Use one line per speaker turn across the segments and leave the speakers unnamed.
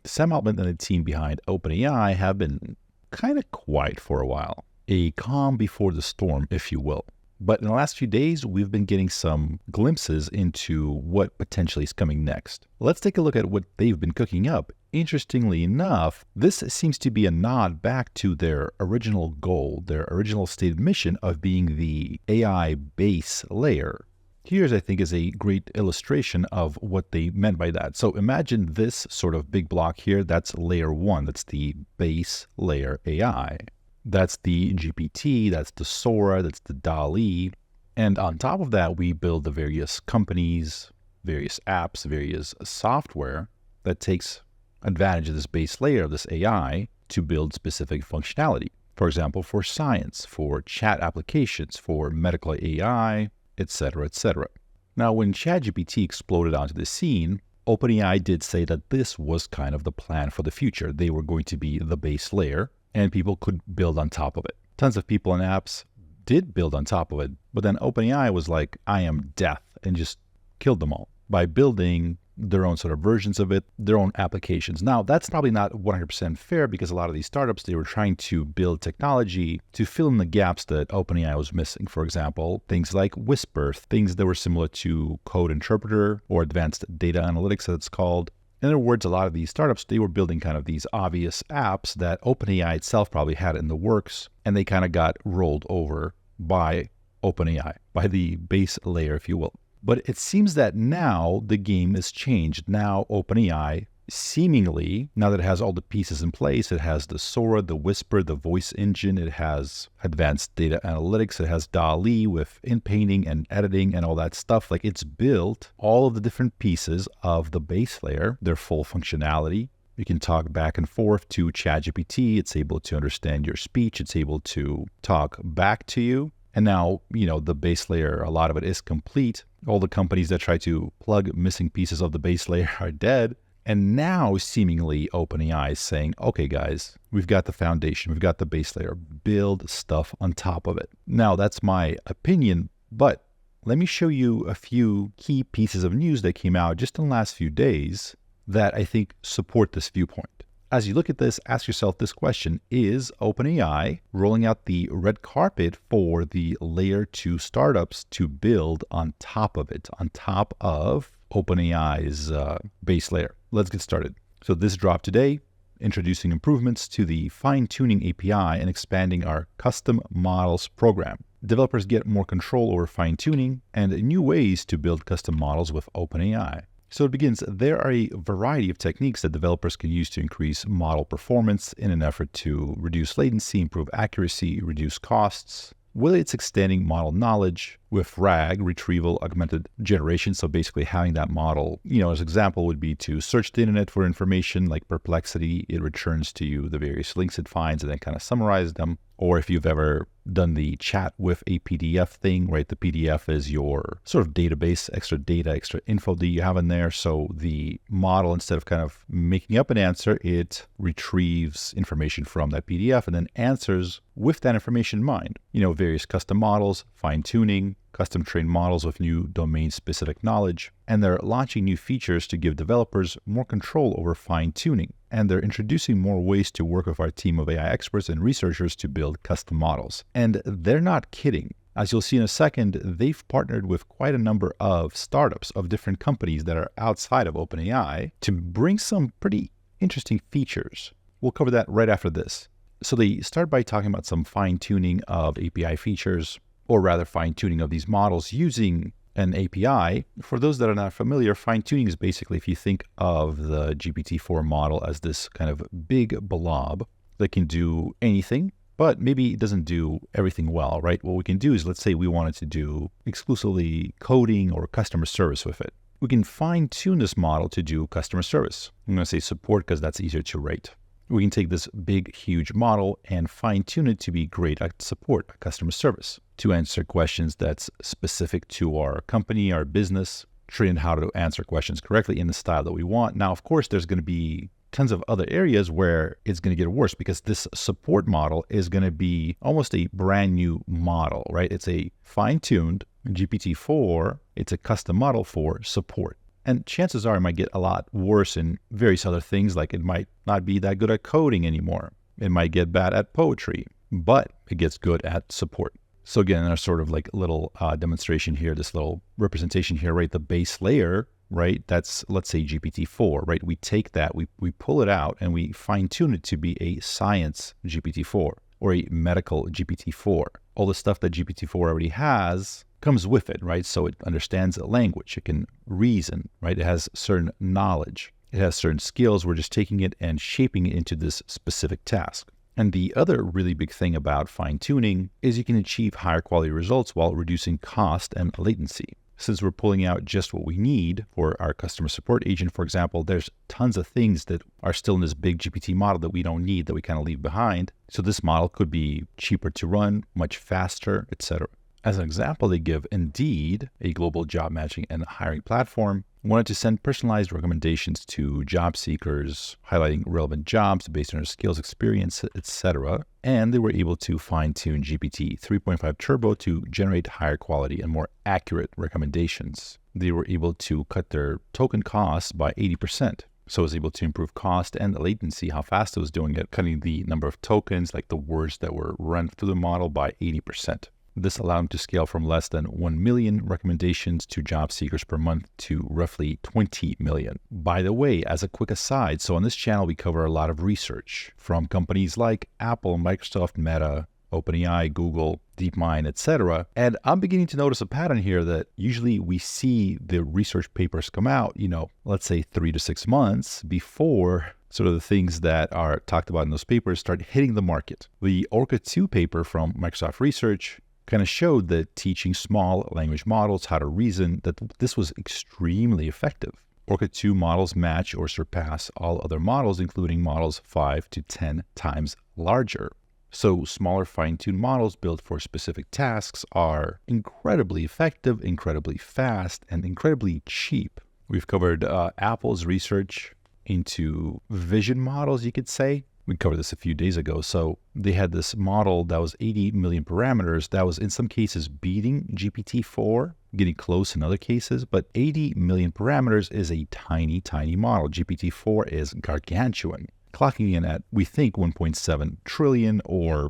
Sam Altman and the team behind OpenAI have been kind of quiet for a while. A calm before the storm, if you will. But in the last few days, we've been getting some glimpses into what potentially is coming next. Let's take a look at what they've been cooking up. Interestingly enough, this seems to be a nod back to their original goal, their original stated mission of being the AI base layer. Here's, I think, is a great illustration of what they meant by that. So imagine this sort of big block here. That's layer 1. That's the base layer AI. That's the GPT, that's the Sora, that's the DALL-E. And on top of that, we build the various companies, various apps, various software that takes advantage of this base layer of this AI to build specific functionality. For example, for science, for chat applications, for medical AI, etc., etc. Now, when ChatGPT exploded onto the scene, OpenAI did say that this was kind of the plan for the future. They were going to be the base layer, and people could build on top of it. Tons of people and apps did build on top of it, but then OpenAI was like, I am death, and just killed them all by building their own sort of versions of it, their own applications. Now, that's probably not 100% fair because a lot of these startups, they were trying to build technology to fill in the gaps that OpenAI was missing. For example, things like Whisper, things that were similar to Code Interpreter or Advanced Data Analytics, as it's called. In other words, a lot of these startups, they were building kind of these obvious apps that OpenAI itself probably had in the works, and they kind of got rolled over by OpenAI, by the base layer, if you will. But it seems that now the game is changed. Now OpenAI, seemingly, now that it has all the pieces in place, it has the Sora, the Whisper, the voice engine, it has advanced data analytics, it has DALL-E with in-painting and editing and all that stuff. Like, it's built all of the different pieces of the base layer, their full functionality. You can talk back and forth to ChatGPT. It's able to understand your speech. It's able to talk back to you. And now, the base layer, a lot of it is complete. All the companies that try to plug missing pieces of the base layer are dead. And now, seemingly, OpenAI is saying, okay, guys, we've got the foundation. We've got the base layer. Build stuff on top of it. Now, that's my opinion, but let me show you a few key pieces of news that came out just in the last few days that I think support this viewpoint. As you look at this, ask yourself this question: is OpenAI rolling out the red carpet for the layer 2 startups to build on top of it, on top of OpenAI's base layer? Let's get started. So this dropped today, introducing improvements to the fine-tuning API and expanding our custom models program. Developers get more control over fine-tuning and new ways to build custom models with OpenAI. So it begins, there are a variety of techniques that developers can use to increase model performance in an effort to reduce latency, improve accuracy, reduce costs. Whether it's extending model knowledge with RAG, retrieval augmented generation, so basically having that model, as an example would be to search the internet for information like Perplexity, it returns to you the various links it finds and then kind of summarizes them. Or if you've ever done the chat with a PDF thing, right? The PDF is your sort of database, extra data, extra info that you have in there. So the model, instead of kind of making up an answer, it retrieves information from that PDF and then answers with that information in mind. Various custom models, fine-tuning, custom trained models with new domain-specific knowledge, and they're launching new features to give developers more control over fine-tuning. And they're introducing more ways to work with our team of AI experts and researchers to build custom models. And they're not kidding. As you'll see in a second, they've partnered with quite a number of startups of different companies that are outside of OpenAI to bring some pretty interesting features. We'll cover that right after this. So they start by talking about some fine-tuning of API features, or rather fine-tuning of these models using an API. For those that are not familiar, fine-tuning is basically, if you think of the GPT-4 model as this kind of big blob that can do anything, but maybe it doesn't do everything well, right? What we can do is, let's say we wanted to do exclusively coding or customer service with it. We can fine-tune this model to do customer service. I'm going to say support because that's easier to rate. We can take this big, huge model and fine-tune it to be great at support, at customer service, to answer questions that's specific to our company, our business, train how to answer questions correctly in the style that we want. Now, of course, there's going to be tons of other areas where it's going to get worse because this support model is going to be almost a brand new model, right? It's a fine-tuned GPT-4. It's a custom model for support. And chances are it might get a lot worse in various other things, like it might not be that good at coding anymore. It might get bad at poetry, but it gets good at support. So again, our sort of like little demonstration here, this little representation here, right? The base layer, right? That's, let's say, GPT-4, right? We take that, we pull it out and we fine tune it to be a science GPT-4 or a medical GPT-4. All the stuff that GPT-4 already has comes with it, right? So it understands a language, it can reason, right? It has certain knowledge, it has certain skills. We're just taking it and shaping it into this specific task. And the other really big thing about fine-tuning is you can achieve higher quality results while reducing cost and latency. Since we're pulling out just what we need for our customer support agent, for example, there's tons of things that are still in this big GPT model that we don't need, that we kind of leave behind. So this model could be cheaper to run, much faster, etc. As an example, they give Indeed, a global job matching and hiring platform, wanted to send personalized recommendations to job seekers, highlighting relevant jobs based on their skills, experience, etc. And they were able to fine-tune GPT 3.5 Turbo to generate higher quality and more accurate recommendations. They were able to cut their token costs by 80%. So it was able to improve cost and latency, how fast it was doing it, cutting the number of tokens, like the words that were run through the model, by 80%. This allowed them to scale from less than 1 million recommendations to job seekers per month to roughly 20 million. By the way, as a quick aside, so on this channel, we cover a lot of research from companies like Apple, Microsoft, Meta, OpenAI, Google, DeepMind, etc. And I'm beginning to notice a pattern here that usually we see the research papers come out, let's say 3 to 6 months before sort of the things that are talked about in those papers start hitting the market. The Orca 2 paper from Microsoft Research kind of showed that teaching small language models how to reason, that this was extremely effective. Orca 2 models match or surpass all other models, including models 5 to 10 times larger. So smaller fine-tuned models built for specific tasks are incredibly effective, incredibly fast, and incredibly cheap. We've covered Apple's research into vision models, you could say. We covered this a few days ago. So they had this model that was 80 million parameters that was in some cases beating GPT-4, getting close in other cases, but 80 million parameters is a tiny, tiny model. GPT-4 is gargantuan, clocking in at, we think, 1.7 trillion, or,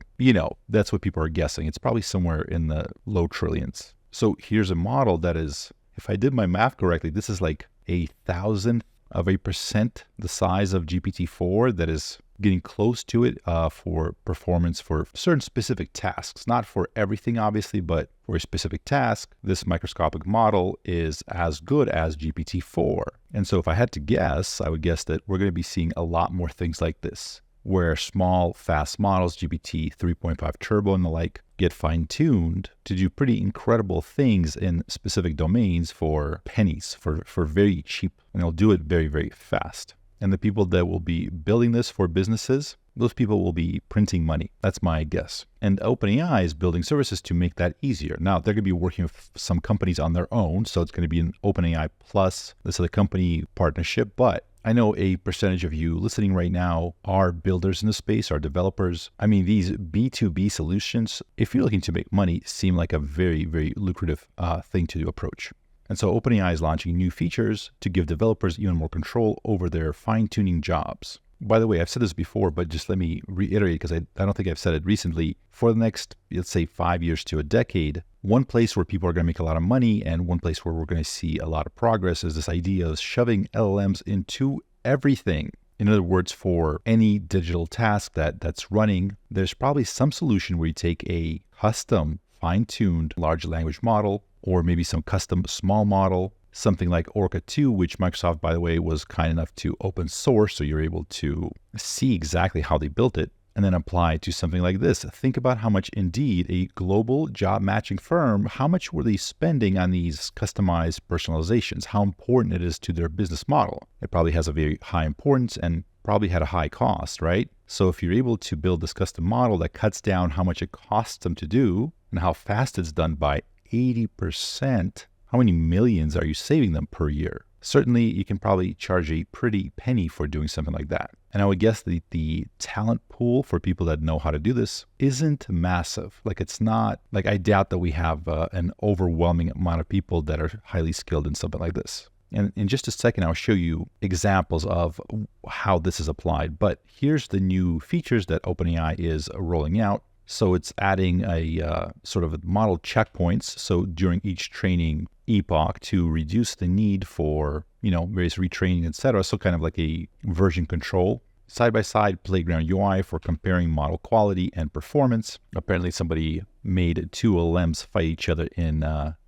that's what people are guessing. It's probably somewhere in the low trillions. So here's a model that is, if I did my math correctly, this is like 0.001% the size of GPT-4 that is getting close to it for performance for certain specific tasks. Not for everything, obviously, but for a specific task, this microscopic model is as good as GPT-4. And so if I had to guess, I would guess that we're going to be seeing a lot more things like this, where small, fast models, GPT 3.5 Turbo and the like, get fine-tuned to do pretty incredible things in specific domains for pennies, for very cheap, and they'll do it very, very fast. And the people that will be building this for businesses, those people will be printing money. That's my guess. And OpenAI is building services to make that easier. Now, they're going to be working with some companies on their own, so it's going to be an OpenAI plus this other company partnership. But I know a percentage of you listening right now are builders in the space, are developers. I mean, these B2B solutions, if you're looking to make money, seem like a very, very lucrative thing to approach. And so OpenAI is launching new features to give developers even more control over their fine-tuning jobs. By the way, I've said this before, but just let me reiterate, because I don't think I've said it recently. For the next, let's say, 5 years to a decade, one place where people are going to make a lot of money and one place where we're going to see a lot of progress is this idea of shoving LLMs into everything. In other words, for any digital task that's running, there's probably some solution where you take a custom, fine-tuned large language model, or maybe some custom small model, something like Orca 2, which Microsoft, by the way, was kind enough to open source, so you're able to see exactly how they built it, and then apply to something like this. Think about how much Indeed, a global job matching firm, how much were they spending on these customized personalizations, how important it is to their business model. It probably has a very high importance and probably had a high cost, right? So if you're able to build this custom model that cuts down how much it costs them to do and how fast it's done by 80%, how many millions are you saving them per year? Certainly, you can probably charge a pretty penny for doing something like that. And I would guess that the talent pool for people that know how to do this isn't massive. Like, it's not, like, I doubt that we have an overwhelming amount of people that are highly skilled in something like this. And in just a second, I'll show you examples of how this is applied. But here's the new features that OpenAI is rolling out. So it's adding a sort of model checkpoints. So during each training epoch to reduce the need for, various retraining, etc. So kind of like a version control. Side-by-side playground UI for comparing model quality and performance. Apparently somebody made two LLMs fight each other in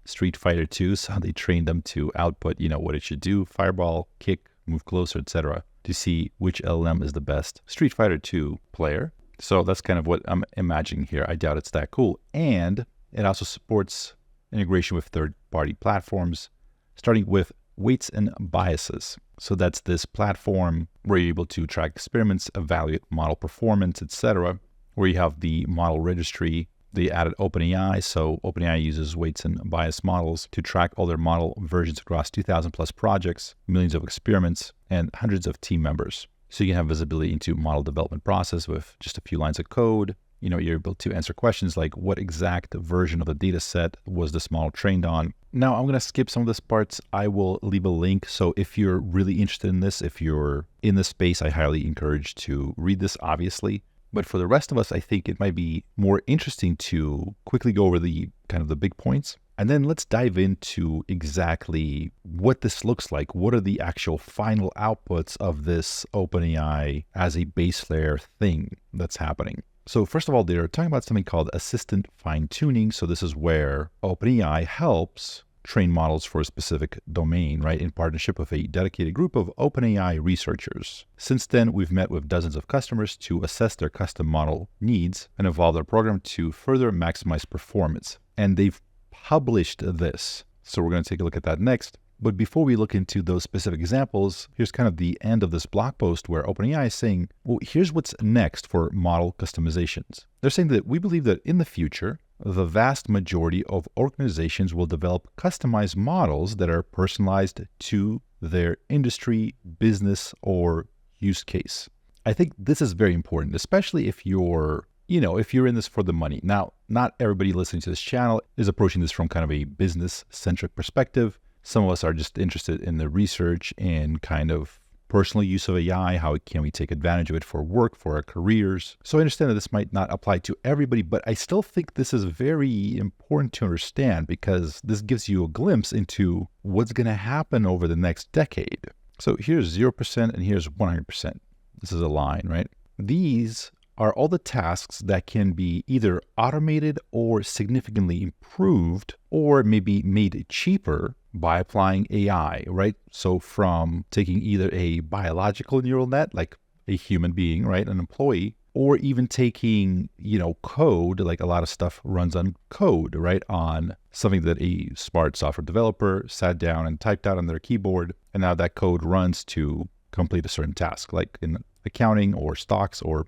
Street Fighter 2. So they trained them to output, what it should do, fireball, kick, move closer, etc. to see which LLM is the best Street Fighter 2 player. So that's kind of what I'm imagining here. I doubt it's that cool. And it also supports integration with third-party platforms, starting with weights and biases. So that's this platform where you're able to track experiments, evaluate model performance, etc. Where you have the model registry. They added OpenAI. So OpenAI uses weights and bias models to track all their model versions across 2,000 plus projects, millions of experiments, and hundreds of team members. So you can have visibility into model development process with just a few lines of code. You're able to answer questions like what exact version of the data set was this model trained on. Now, I'm going to skip some of these parts. I will leave a link. So if you're really interested in this, if you're in this space, I highly encourage to read this, obviously. But for the rest of us, I think it might be more interesting to quickly go over the kind of the big points. And then let's dive into exactly what this looks like. What are the actual final outputs of this OpenAI as a base layer thing that's happening? So first of all, they're talking about something called assistant fine-tuning. So this is where OpenAI helps train models for a specific domain, right, in partnership with a dedicated group of OpenAI researchers. Since then, we've met with dozens of customers to assess their custom model needs and evolve their program to further maximize performance. And they've published this. So we're going to take a look at that next. But before we look into those specific examples, here's kind of the end of this blog post where OpenAI is saying, well, here's what's next for model customizations. They're saying that we believe that in the future, the vast majority of organizations will develop customized models that are personalized to their industry, business, or use case. I think this is very important, especially if you're in this for the money. Now, not everybody listening to this channel is approaching this from kind of a business-centric perspective. Some of us are just interested in the research and kind of personal use of AI, how can we take advantage of it for work, for our careers. So I understand that this might not apply to everybody, but I still think this is very important to understand because this gives you a glimpse into what's going to happen over the next decade. So here's 0% and here's 100%. This is a line, right? These are all the tasks that can be either automated or significantly improved or maybe made cheaper by applying AI, right? So from taking either a biological neural net, like a human being, right, an employee, or even taking, code, like a lot of stuff runs on code, right, on something that a smart software developer sat down and typed out on their keyboard, and now that code runs to complete a certain task, like in accounting or stocks or,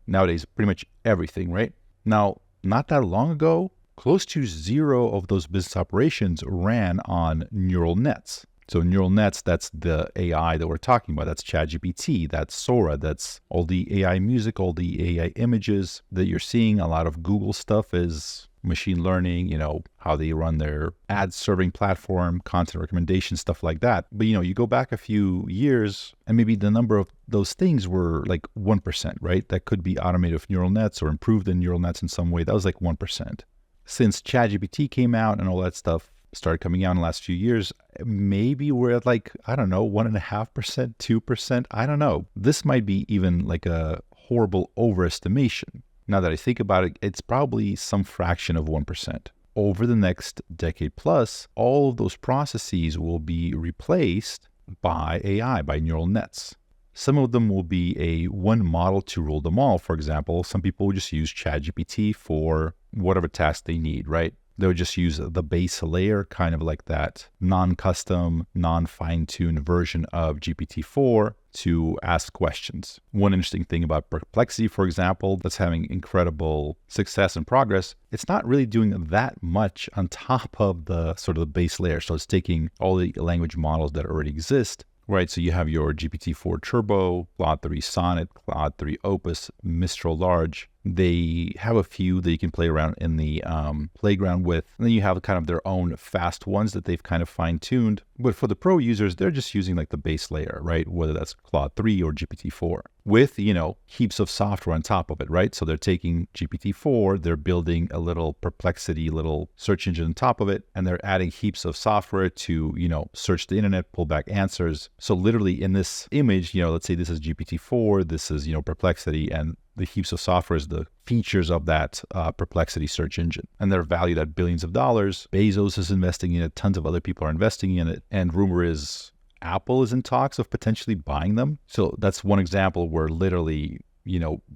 nowadays pretty much everything, right? Now, not that long ago, close to zero of those business operations ran on neural nets. So neural nets, that's the AI that we're talking about. That's ChatGPT, that's Sora, that's all the AI music, all the AI images that you're seeing. A lot of Google stuff is machine learning, how they run their ad serving platform, content recommendation, stuff like that. But, you go back a few years and maybe the number of those things were like 1%, right? That could be automated with neural nets or improved in neural nets in some way. That was like 1%. Since ChatGPT came out and all that stuff started coming out in the last few years, maybe we're at 1.5%, 2%. I don't know. This might be even like a horrible overestimation. Now that I think about it, it's probably some fraction of 1%. Over the next decade plus, all of those processes will be replaced by AI, by neural nets. Some of them will be a one model to rule them all. For example, some people will just use ChatGPT for whatever task they need, right? They'll just use the base layer, kind of like that non-custom, non-fine-tuned version of GPT-4 to ask questions. One interesting thing about Perplexity, for example, that's having incredible success and progress, it's not really doing that much on top of the sort of the base layer. So it's taking all the language models that already exist, right? So you have your GPT-4 Turbo, Claude 3 Sonnet, Claude 3 Opus, Mistral Large, They have a few that you can play around in the playground with. And then you have kind of their own fast ones that they've kind of fine-tuned. But for the pro users, they're just using like the base layer, right? Whether that's Claude 3 or GPT-4 with, heaps of software on top of it, right? So they're taking GPT-4, they're building a little Perplexity, little search engine on top of it, and they're adding heaps of software to, search the internet, pull back answers. So literally in this image, let's say this is GPT-4, this is, Perplexity, and the heaps of software is the features of that Perplexity search engine. And they're valued at billions of dollars. Bezos is investing in it. Tons of other people are investing in it. And rumor is Apple is in talks of potentially buying them. So that's one example where literally,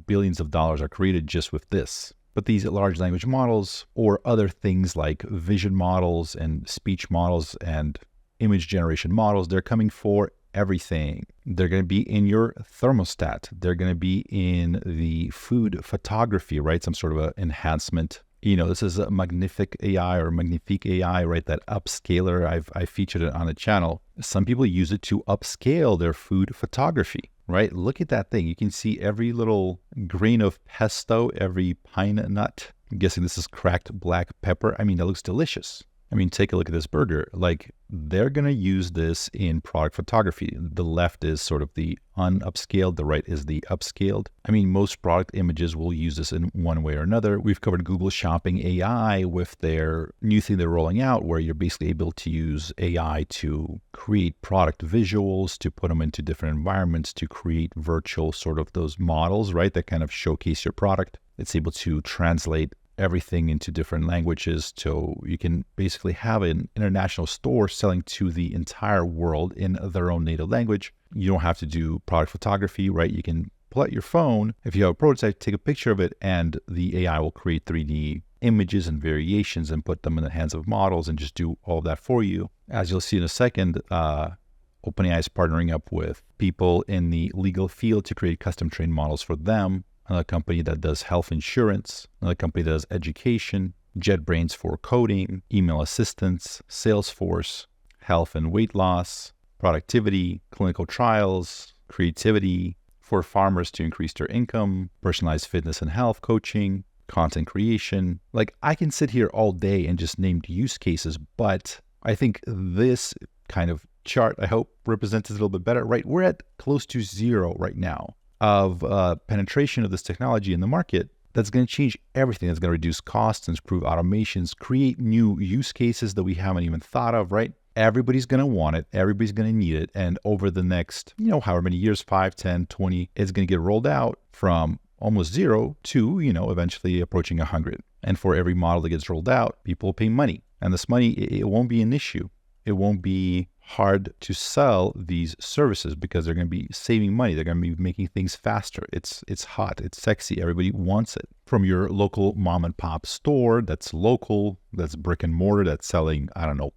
billions of dollars are created just with this. But these large language models or other things like vision models and speech models and image generation models, they're coming for everything. They're going to be in your thermostat. They're going to be in the food photography, right? Some sort of an enhancement. This is a Magnific AI or Magnifique AI, right? That upscaler. I featured it on the channel. Some people use it to upscale their food photography, right? Look at that thing. You can see every little grain of pesto, every pine nut. I'm guessing this is cracked black pepper. That looks delicious. Take a look at this burger. Like, they're going to use this in product photography. The left is sort of the unupscaled. The right is the upscaled. Most product images will use this in one way or another. We've covered Google Shopping AI with their new thing they're rolling out, where you're basically able to use AI to create product visuals, to put them into different environments, to create virtual sort of those models, right? That kind of showcase your product. It's able to translate everything into different languages, so you can basically have an international store selling to the entire world in their own native language. You don't have to do product photography, right? You can pull out your phone. If you have a prototype, take a picture of it, and the AI will create 3D images and variations and put them in the hands of models and just do all of that for you. As you'll see in a second, OpenAI is partnering up with people in the legal field to create custom trained models for them. Another company that does health insurance, another company that does education, JetBrains for coding, email assistance, Salesforce, health and weight loss, productivity, clinical trials, creativity, for farmers to increase their income, personalized fitness and health coaching, content creation. Like, I can sit here all day and just name use cases, but I think this kind of chart, I hope, represents it a little bit better, right? We're at close to zero right now of penetration of this technology in the market. That's going to change everything. That's going to reduce costs, improve automations, create new use cases that we haven't even thought of, right? Everybody's going to want it. Everybody's going to need it. And over the next, however many years, 5, 10, 20, it's going to get rolled out from almost zero to, eventually approaching 100. And for every model that gets rolled out, people will pay money. And this money, it won't be an issue. It won't be hard to sell these services because they're going to be saving money. They're going to be making things faster. It's hot. It's sexy. Everybody wants it. From your local mom and pop store that's local, that's brick and mortar, that's selling,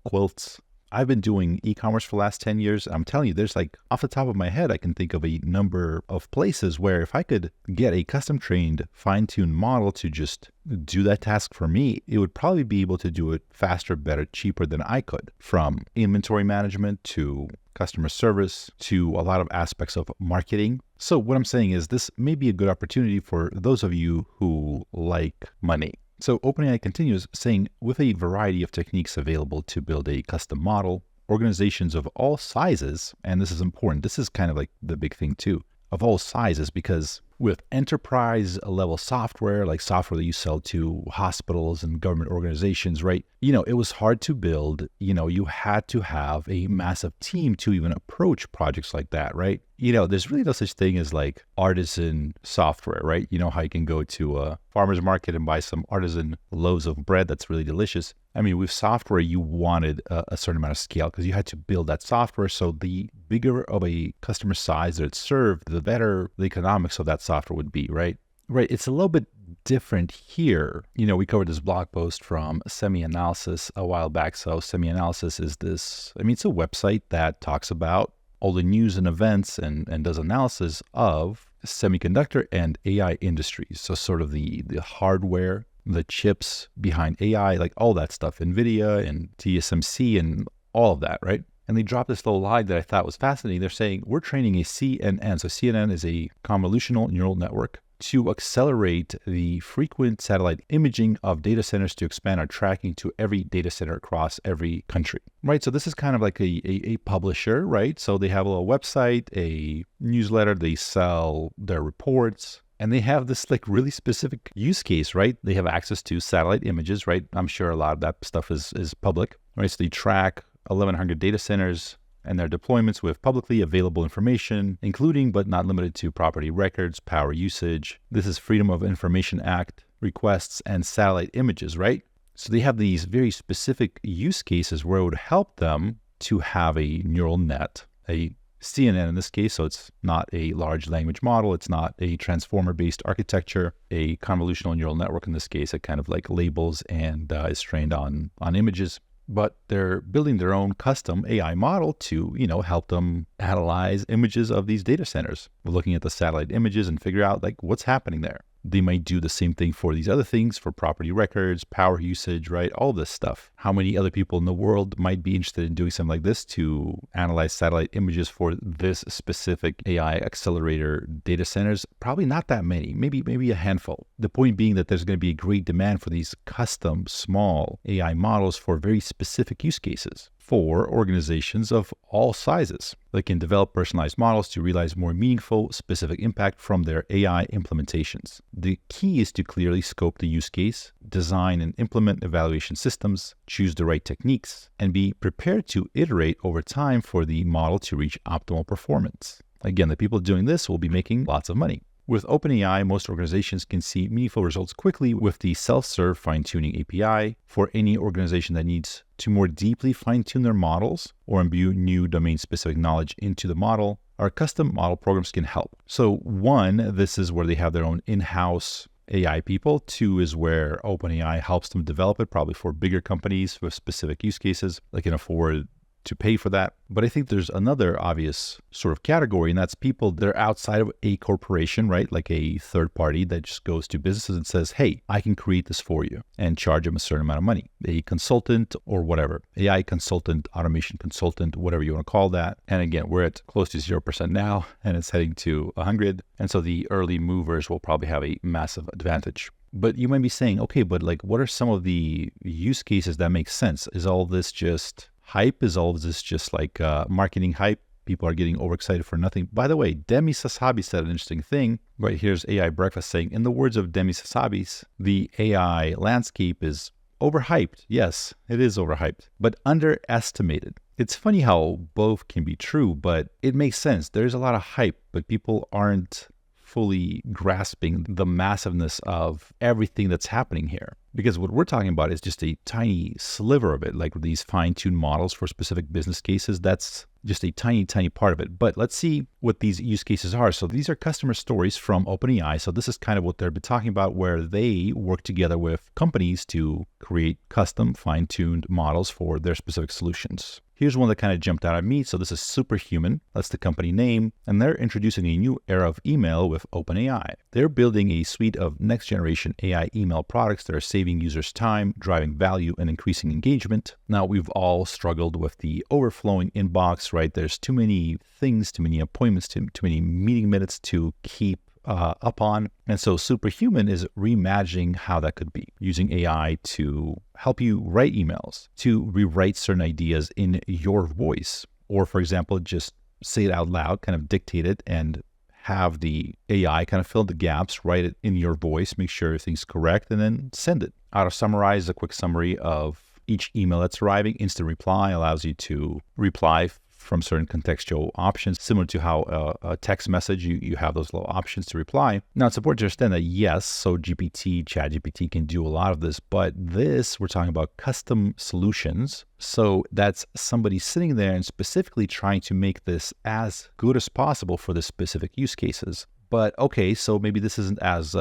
quilts. I've been doing e-commerce for the last 10 years. I'm telling you, there's like, off the top of my head, I can think of a number of places where if I could get a custom trained, fine-tuned model to just do that task for me, it would probably be able to do it faster, better, cheaper than I could. From inventory management to customer service to a lot of aspects of marketing. So what I'm saying is this may be a good opportunity for those of you who like money. So OpenAI continues saying, with a variety of techniques available to build a custom model, organizations of all sizes, and this is important, this is kind of like the big thing too, of all sizes, because with enterprise level software, like software that you sell to hospitals and government organizations, right? It was hard to build. You had to have a massive team to even approach projects like that, right? There's really no such thing as like artisan software, right? How you can go to a farmer's market and buy some artisan loaves of bread that's really delicious. With software, you wanted a certain amount of scale because you had to build that software. So the bigger of a customer size that it served, the better the economics of that software would be, right? Right. It's a little bit different here. We covered this blog post from Semi-Analysis a while back. So Semi-Analysis is this, it's a website that talks about all the news and events and does analysis of semiconductor and AI industries. So sort of the hardware, the chips behind AI, like all that stuff, NVIDIA and TSMC and all of that, right? And they dropped this little line that I thought was fascinating. They're saying, we're training a CNN. So CNN is a convolutional neural network. to accelerate the frequent satellite imaging of data centers to expand our tracking to every data center across every country, right? So this is kind of like a publisher, right? So they have a little website, a newsletter, they sell their reports, and they have this like really specific use case, right? They have access to satellite images, right? I'm sure a lot of that stuff is public, right? So they track 1,100 data centers and their deployments with publicly available information, including but not limited to property records, power usage. This is Freedom of Information Act requests and satellite images, right? So they have these very specific use cases where it would help them to have a neural net, a CNN in this case, so it's not a large language model, it's not a transformer-based architecture, a convolutional neural network in this case, it kind of like labels and is trained on images. But they're building their own custom AI model to, help them analyze images of these data centers. We're looking at the satellite images and figure out like what's happening there. They might do the same thing for these other things, for property records, power usage, right? All this stuff. How many other people in the world might be interested in doing something like this to analyze satellite images for this specific AI accelerator data centers? Probably not that many, maybe a handful. The point being that there's going to be a great demand for these custom small AI models for very specific use cases for organizations of all sizes. They can develop personalized models to realize more meaningful, specific impact from their AI implementations. The key is to clearly scope the use case, design and implement evaluation systems, choose the right techniques, and be prepared to iterate over time for the model to reach optimal performance. Again, the people doing this will be making lots of money. With OpenAI, most organizations can see meaningful results quickly with the self-serve fine-tuning API. For any organization that needs to more deeply fine-tune their models or imbue new domain-specific knowledge into the model, our custom model programs can help. So one, this is where they have their own in-house AI people. Two is where OpenAI helps them develop it, probably for bigger companies with specific use cases. They can afford to pay for that. But I think there's another obvious sort of category, and that's people that are outside of a corporation, right? Like a third party that just goes to businesses and says, hey, I can create this for you and charge them a certain amount of money. A consultant or whatever, AI consultant, automation consultant, whatever you want to call that. And again, we're at close to 0% now, and it's heading to 100. And so the early movers will probably have a massive advantage. But you might be saying, okay, but like, what are some of the use cases that make sense? Is all this just hype? Is all this just like marketing hype? People are getting overexcited for nothing. By the way, Demi Sasabi said an interesting thing. Right, here's AI Breakfast saying, in the words of Demi Sasabi, the AI landscape is overhyped. Yes, it is overhyped, but underestimated. It's funny how both can be true, but it makes sense. There's a lot of hype, but people aren't fully grasping the massiveness of everything that's happening here. Because what we're talking about is just a tiny sliver of it, like these fine-tuned models for specific business cases. That's just a tiny, tiny part of it. But let's see what these use cases are. So these are customer stories from OpenAI. So this is kind of what they've been talking about, where they work together with companies to create custom fine-tuned models for their specific solutions. Here's one that kind of jumped out at me. So this is Superhuman. That's the company name. And they're introducing a new era of email with OpenAI. They're building a suite of next-generation AI email products that are saving users time, driving value, and increasing engagement. Now, we've all struggled with the overflowing inbox, right? There's too many things, too many appointments, too many meeting minutes to keep up on. And so Superhuman is reimagining how that could be, using AI to help you write emails, to rewrite certain ideas in your voice, or for example, just say it out loud, kind of dictate it and have the AI kind of fill the gaps, write it in your voice, make sure everything's correct, and then send it. Auto-summarize a quick summary of each email that's arriving. Instant reply allows you to reply from certain contextual options, similar to how a text message, you have those little options to reply. Now, it's important to understand that yes, so ChatGPT can do a lot of this, but this, we're talking about custom solutions. So that's somebody sitting there and specifically trying to make this as good as possible for the specific use cases. But okay, so maybe this isn't as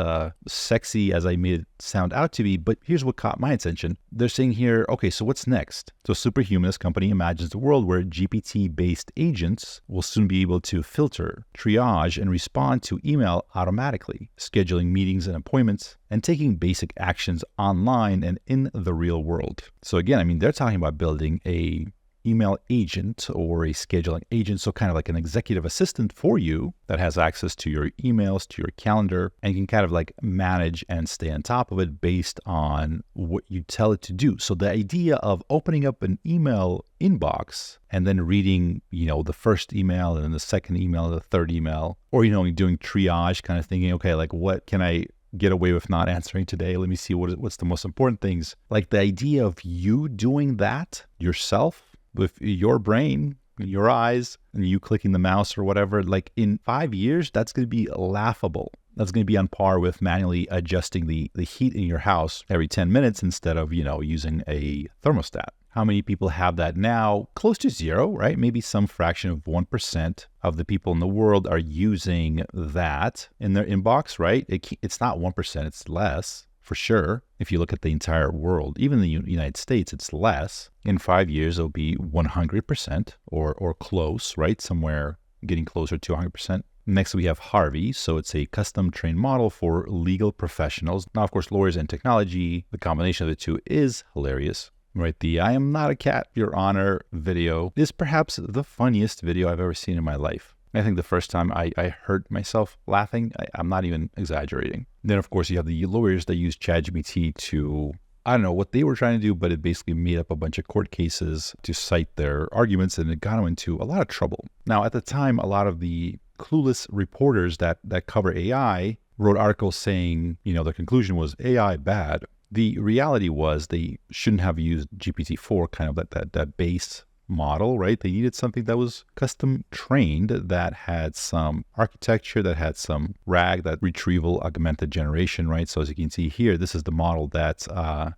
sexy as I made it sound out to be, but here's what caught my attention. They're saying here, okay, so what's next? So Superhuman, this company, imagines a world where GPT-based agents will soon be able to filter, triage, and respond to email automatically, scheduling meetings and appointments, and taking basic actions online and in the real world. So again, I mean, they're talking about building a email agent or a scheduling agent, so kind of like an executive assistant for you that has access to your emails, to your calendar, and can kind of like manage and stay on top of it based on what you tell it to do. So the idea of opening up an email inbox and then reading, the first email and then the second email, the third email, or, doing triage, kind of thinking, okay, like what can I get away with not answering today? Let me see what's the most important things. Like the idea of you doing that yourself with your brain, your eyes, and you clicking the mouse or whatever, like in 5 years, that's going to be laughable. That's going to be on par with manually adjusting the heat in your house every 10 minutes instead of, using a thermostat. How many people have that now? Close to zero, right? Maybe some fraction of 1% of the people in the world are using that in their inbox, right? It's not 1%, it's less for sure. If you look at the entire world, even the United States, it's less. In 5 years, it'll be 100% or close, right? Somewhere getting closer to 100%. Next, we have Harvey. So it's a custom trained model for legal professionals. Now, of course, lawyers and technology, the combination of the two is hilarious. Right, the I am not a cat, Your Honor video is perhaps the funniest video I've ever seen in my life. I think the first time I heard myself laughing, I'm not even exaggerating. Then, of course, you have the lawyers that use ChatGPT to, I don't know what they were trying to do, but it basically made up a bunch of court cases to cite their arguments, and it got them into a lot of trouble. Now, at the time, a lot of the clueless reporters that cover AI wrote articles saying, the conclusion was AI bad. The reality was they shouldn't have used GPT-4, kind of that base model, right? They needed something that was custom trained, that had some architecture, that had some RAG, that retrieval augmented generation, right? So as you can see here, this is the model that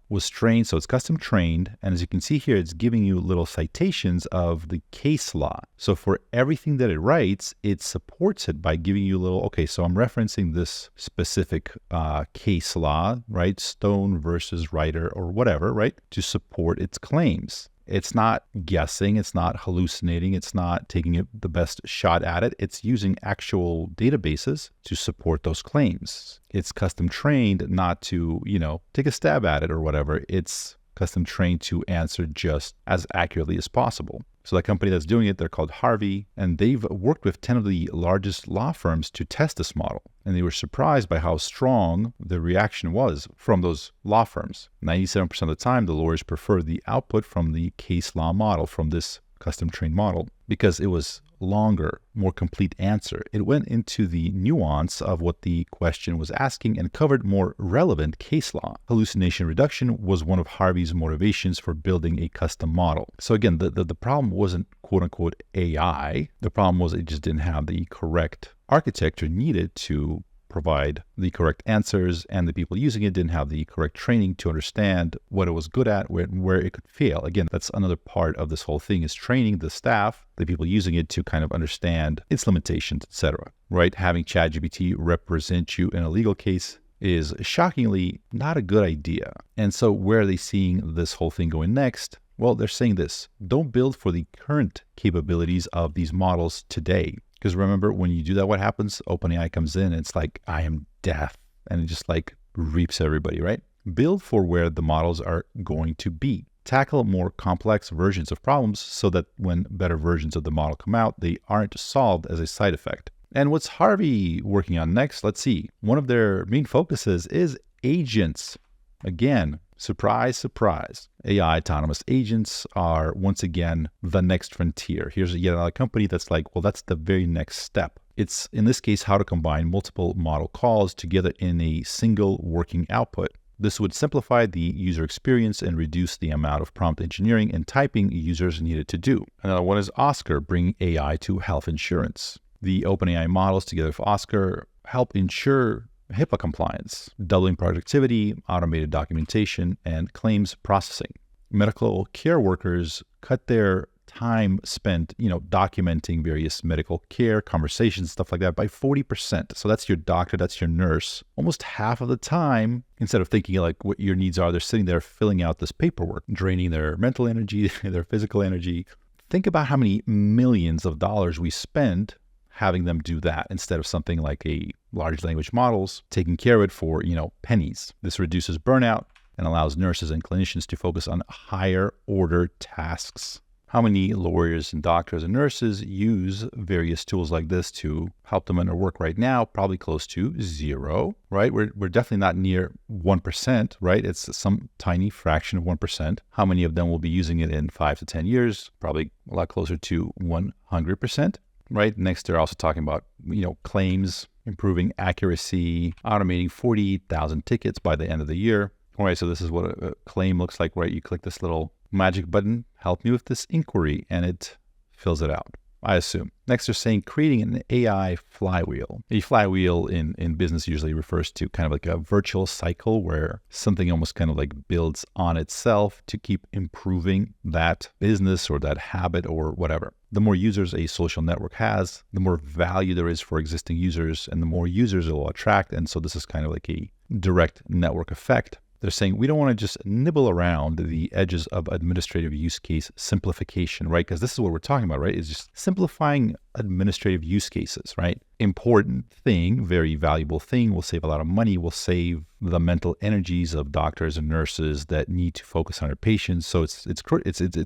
was trained. So it's custom trained. And as you can see here, it's giving you little citations of the case law. So for everything that it writes, it supports it by giving you a little, okay, so I'm referencing this specific case law, right? Stone versus Ryder or whatever, right? To support its claims. It's not guessing, it's not hallucinating, it's not taking the best shot at it. It's using actual databases to support those claims. It's custom trained not to, take a stab at it or whatever. It's custom trained to answer just as accurately as possible. So that company that's doing it, they're called Harvey, and they've worked with 10 of the largest law firms to test this model. And they were surprised by how strong the reaction was from those law firms. 97% of the time, the lawyers prefer the output from the case law model, from this custom trained model, because it was longer, more complete answer. It went into the nuance of what the question was asking and covered more relevant case law. Hallucination reduction was one of Harvey's motivations for building a custom model. So again, the problem wasn't quote unquote AI. The problem was it just didn't have the correct architecture needed to provide the correct answers, and the people using it didn't have the correct training to understand what it was good at, where it could fail. Again, that's another part of this whole thing, is training the staff, the people using it, to kind of understand its limitations, etc. Right? Having ChatGPT represent you in a legal case is shockingly not a good idea. And so where are they seeing this whole thing going next? Well, they're saying this: don't build for the current capabilities of these models today. Because remember, when you do that, what happens? OpenAI comes in and it's like, I am deaf. And it just like reaps everybody, right? Build for where the models are going to be. Tackle more complex versions of problems so that when better versions of the model come out, they aren't solved as a side effect. And what's Harvey working on next? Let's see. One of their main focuses is agents. Again, surprise, surprise. AI autonomous agents are once again the next frontier. Here's yet another company that's like, well, that's the very next step. It's, in this case, how to combine multiple model calls together in a single working output. This would simplify the user experience and reduce the amount of prompt engineering and typing users needed to do. Another one is Oscar, bringing AI to health insurance. The OpenAI models together with Oscar help ensure HIPAA compliance, doubling productivity, automated documentation, and claims processing. Medical care workers cut their time spent, documenting various medical care, conversations, stuff like that by 40%. So that's your doctor, that's your nurse. Almost half of the time, instead of thinking like what your needs are, they're sitting there filling out this paperwork, draining their mental energy, their physical energy. Think about how many millions of dollars we spend having them do that instead of something like a large language models taking care of it for, pennies. This reduces burnout and allows nurses and clinicians to focus on higher order tasks. How many lawyers and doctors and nurses use various tools like this to help them in their work right now? Probably close to zero, right? We're definitely not near 1%, right? It's some tiny fraction of 1%. How many of them will be using it in 5 to 10 years? Probably a lot closer to 100%, right? Next, they're also talking about, claims, improving accuracy, automating 48,000 tickets by the end of the year. All right, so this is what a claim looks like, right? You click this little magic button, help me with this inquiry, and it fills it out, I assume. Next, they're saying creating an AI flywheel. A flywheel in business usually refers to kind of like a virtual cycle where something almost kind of like builds on itself to keep improving that business or that habit or whatever. The more users a social network has, the more value there is for existing users, and the more users it will attract. And so this is kind of like a direct network effect. They're saying we don't want to just nibble around the edges of administrative use case simplification, right? Because this is what we're talking about, right? Is just simplifying administrative use cases, right? Important thing, very valuable thing, will save a lot of money, will save the mental energies of doctors and nurses that need to focus on their patients. So it's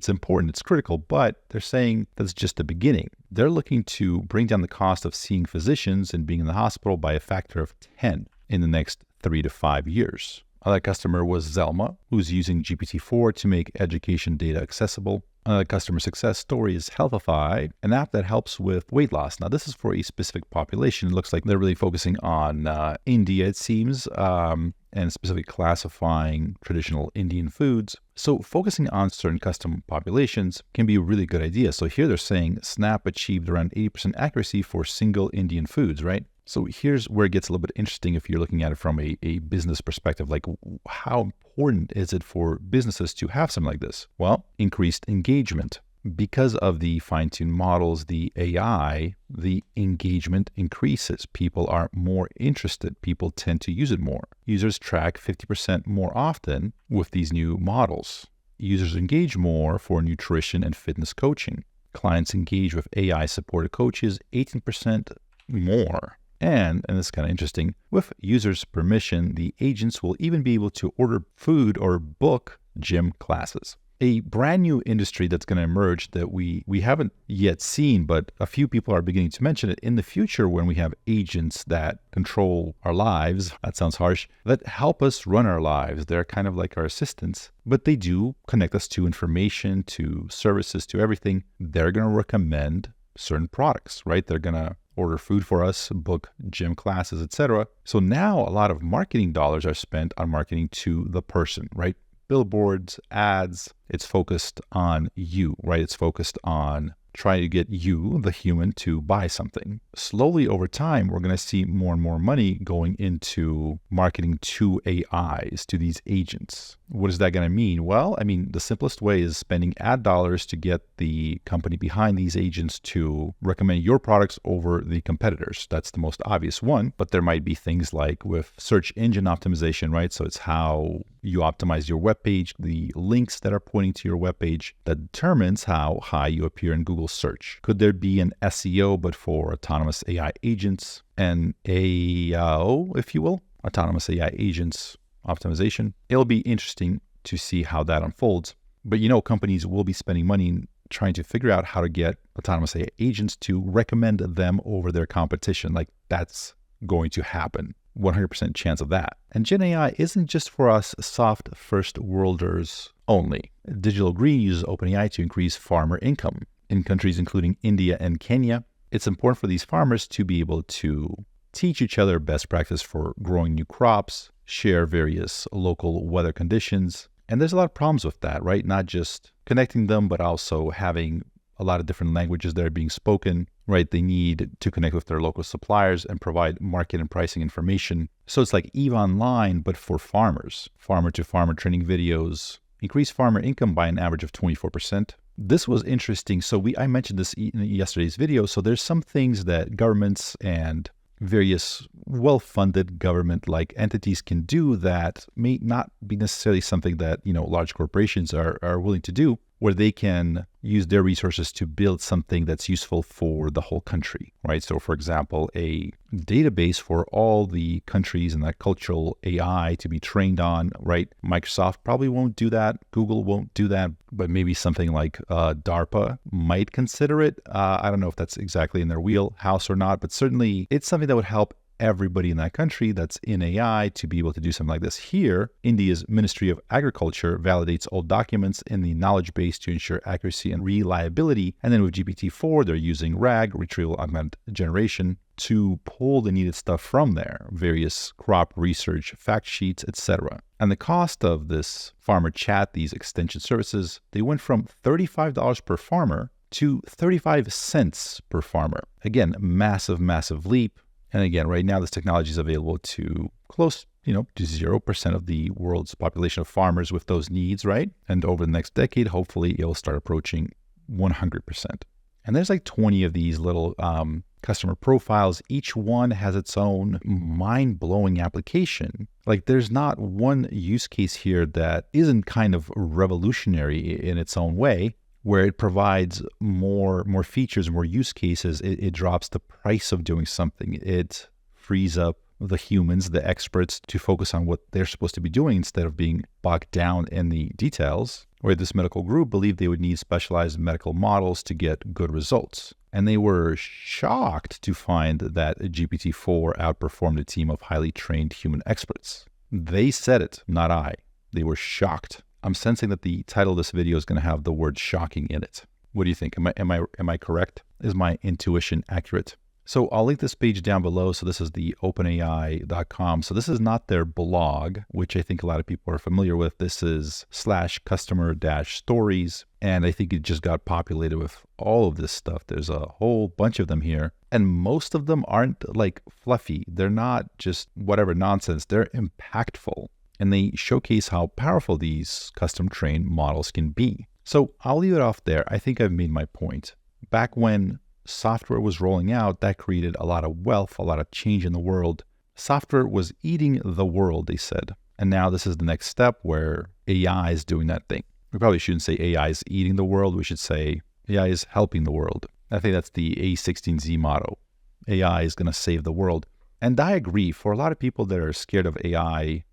important, it's critical, but they're saying that's just the beginning. They're looking to bring down the cost of seeing physicians and being in the hospital by a factor of 10 in the next 3 to 5 years. Another customer was Zelma, who's using GPT-4 to make education data accessible. Another customer success story is Healthify, an app that helps with weight loss. Now, this is for a specific population. It looks like they're really focusing on India, it seems, and specifically classifying traditional Indian foods. So focusing on certain custom populations can be a really good idea. So here they're saying Snap achieved around 80% accuracy for single Indian foods, right? So here's where it gets a little bit interesting if you're looking at it from a business perspective. Like, how important is it for businesses to have something like this? Well, increased engagement. Because of the fine-tuned models, the AI, the engagement increases. People are more interested. People tend to use it more. Users track 50% more often with these new models. Users engage more for nutrition and fitness coaching. Clients engage with AI-supported coaches 18% more. And it's kind of interesting, with users' permission, the agents will even be able to order food or book gym classes. A brand new industry that's going to emerge that we haven't yet seen, but a few people are beginning to mention it in the future when we have agents that control our lives. That sounds harsh. That help us run our lives. They're kind of like our assistants, but they do connect us to information, to services, to everything. They're going to recommend certain products, right? They're going to order food for us, book gym classes, etc. So now a lot of marketing dollars are spent on marketing to the person, right? Billboards, ads, it's focused on you, right? It's focused on trying to get you, the human, to buy something. Slowly over time, we're going to see more and more money going into marketing to AIs, to these agents. What is that going to mean? Well, I mean, the simplest way is spending ad dollars to get the company behind these agents to recommend your products over the competitors. That's the most obvious one, but there might be things like with search engine optimization, right? So it's how you optimize your web page, the links that are pointing to your web page that determines how high you appear in Google search. Could there be an SEO, but for autonomous AI agents, an AO, if you will, autonomous AI agents optimization? It'll be interesting to see how that unfolds. But companies will be spending money trying to figure out how to get autonomous AI agents to recommend them over their competition. Like, that's going to happen. 100% chance of that. And Gen AI isn't just for us soft first worlders only. Digital Green uses OpenAI to increase farmer income. In countries including India and Kenya, it's important for these farmers to be able to teach each other best practice for growing new crops, share various local weather conditions. And there's a lot of problems with that, right? Not just connecting them, but also having a lot of different languages that are being spoken, right? They need to connect with their local suppliers and provide market and pricing information. So it's like EVE Online, but for farmers. Farmer-to-farmer training videos increase farmer income by an average of 24%. This was interesting. So I mentioned this in yesterday's video. So there's some things that governments and various well-funded government-like entities can do that may not be necessarily something that, large corporations are willing to do. where they can use their resources to build something that's useful for the whole country, right? So for example, a database for all the countries and that cultural AI to be trained on, right? Microsoft probably won't do that. Google won't do that, but maybe something like DARPA might consider it. I don't know if that's exactly in their wheelhouse or not, but certainly it's something that would help everybody in that country that's in AI to be able to do something like this. Here, India's Ministry of Agriculture validates all documents in the knowledge base to ensure accuracy and reliability. And then with GPT-4, they're using RAG, retrieval augmented generation, to pull the needed stuff from there, various crop research, fact sheets, etc. And the cost of this farmer chat, these extension services, they went from $35 per farmer to 35 cents per farmer. Again, massive, massive leap. And again, right now, this technology is available to close, to 0% of the world's population of farmers with those needs, right? And over the next decade, hopefully, it'll start approaching 100%. And there's like 20 of these little customer profiles. Each one has its own mind-blowing application. Like there's not one use case here that isn't kind of revolutionary in its own way, where it provides more features, more use cases. It drops the price of doing something. It frees up the humans, the experts, to focus on what they're supposed to be doing instead of being bogged down in the details. Where this medical group believed they would need specialized medical models to get good results. And they were shocked to find that GPT-4 outperformed a team of highly trained human experts. They said it, not I. They were shocked. I'm sensing that the title of this video is going to have the word shocking in it. What do you think? Am I correct? Is my intuition accurate? So I'll link this page down below. So this is the OpenAI.com. So this is not their blog, which I think a lot of people are familiar with. This is /customer-stories. And I think it just got populated with all of this stuff. There's a whole bunch of them here. And most of them aren't like fluffy. They're not just whatever nonsense. They're impactful. And they showcase how powerful these custom trained models can be. So I'll leave it off there. I think I've made my point. Back when software was rolling out, that created a lot of wealth, a lot of change in the world. Software was eating the world, they said. And now this is the next step where AI is doing that thing. We probably shouldn't say AI is eating the world. We should say AI is helping the world. I think that's the A16Z motto. AI is going to save the world. And I agree. For a lot of people that are scared of AI,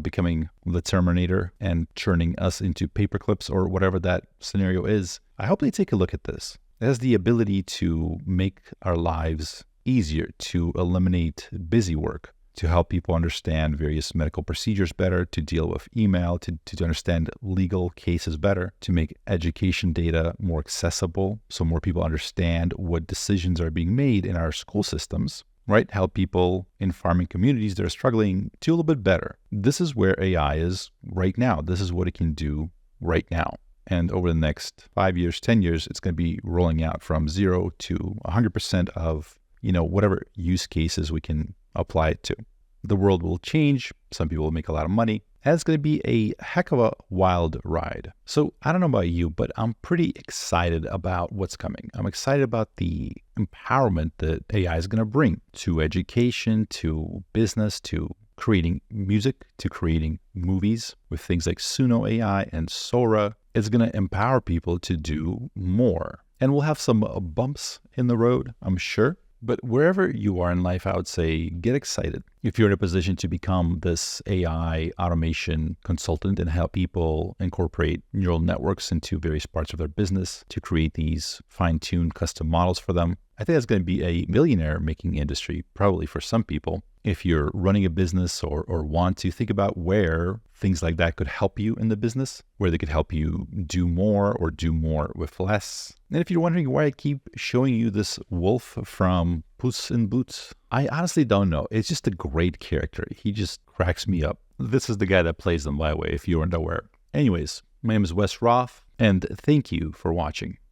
becoming the Terminator and churning us into paperclips or whatever that scenario is, I hope they take a look at this. It has the ability to make our lives easier, to eliminate busy work, to help people understand various medical procedures better, to deal with email, to understand legal cases better, to make education data more accessible so more people understand what decisions are being made in our school systems. Right? Help people in farming communities that are struggling do a little bit better. This is where AI is right now. This is what it can do right now. And over the next 5 years, 10 years, it's going to be rolling out from 0 to 100% of, whatever use cases we can apply it to. The world will change. Some people will make a lot of money. And it's going to be a heck of a wild ride. So I don't know about you, but I'm pretty excited about what's coming. I'm excited about the empowerment that AI is going to bring to education, to business, to creating music, to creating movies with things like Suno AI and Sora. It's going to empower people to do more. And we'll have some bumps in the road, I'm sure. But wherever you are in life, I would say get excited. If you're in a position to become this AI automation consultant and help people incorporate neural networks into various parts of their business to create these fine-tuned custom models for them, I think that's going to be a millionaire-making industry, probably for some people. If you're running a business or want to, think about where things like that could help you in the business, where they could help you do more or do more with less. And if you're wondering why I keep showing you this wolf from Puss in Boots, I honestly don't know. It's just a great character. He just cracks me up. This is the guy that plays them, by the way, if you weren't aware. Anyways, my name is Wes Roth, and thank you for watching.